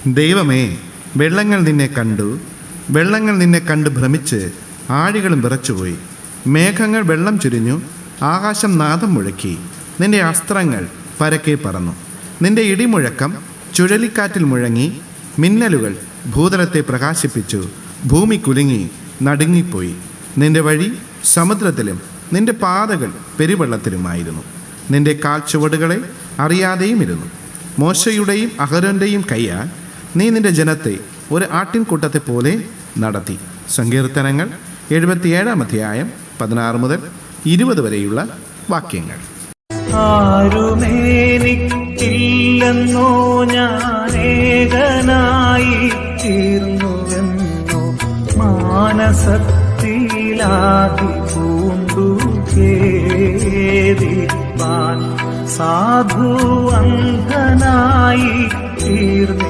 ദൈവമേ, വെള്ളങ്ങൾ നിന്നെ കണ്ടു ഭ്രമിച്ച് ആഴികളും വിറച്ചുപോയി. മേഘങ്ങൾ വെള്ളം ചുരിഞ്ഞു, ആകാശം നാദം മുഴക്കി, നിന്റെ അസ്ത്രങ്ങൾ പരക്കെ പറന്നു. നിന്റെ ഇടിമുഴക്കം ചുഴലിക്കാറ്റിൽ മുഴങ്ങി, മിന്നലുകൾ ഭൂതലത്തെ പ്രകാശിപ്പിച്ചു. ഭൂമി കുലുങ്ങി നടുങ്ങിപ്പോയി. നിന്റെ വഴി സമുദ്രത്തിലും നിന്റെ പാതകൾ പെരുവെള്ളത്തിലുമായിരുന്നു. നിന്റെ കാൽച്ചുവടുകളെ അറിയാതെയും ഇരുന്നു. മോശയുടെയും അഹരോന്റെയും കയ്യാൽ നീ നിന്റെ ജനത്തെ ഒരു ആട്ടിൻകൂട്ടത്തെ പോലെ നടത്തി. സങ്കീർത്തനങ്ങൾ 77 അധ്യായം 16 മുതൽ 20 വരെയുള്ള വാക്യങ്ങൾ. ആരുമേനിക്കില്ലെന്നോ ഞാനേകനായി തീർന്നുവെന്നോ മാനസത്തിലാകി പൂണ്ടു ഖേദിപ്പാൻ സാധു അന്ധനായി തീർന്നു.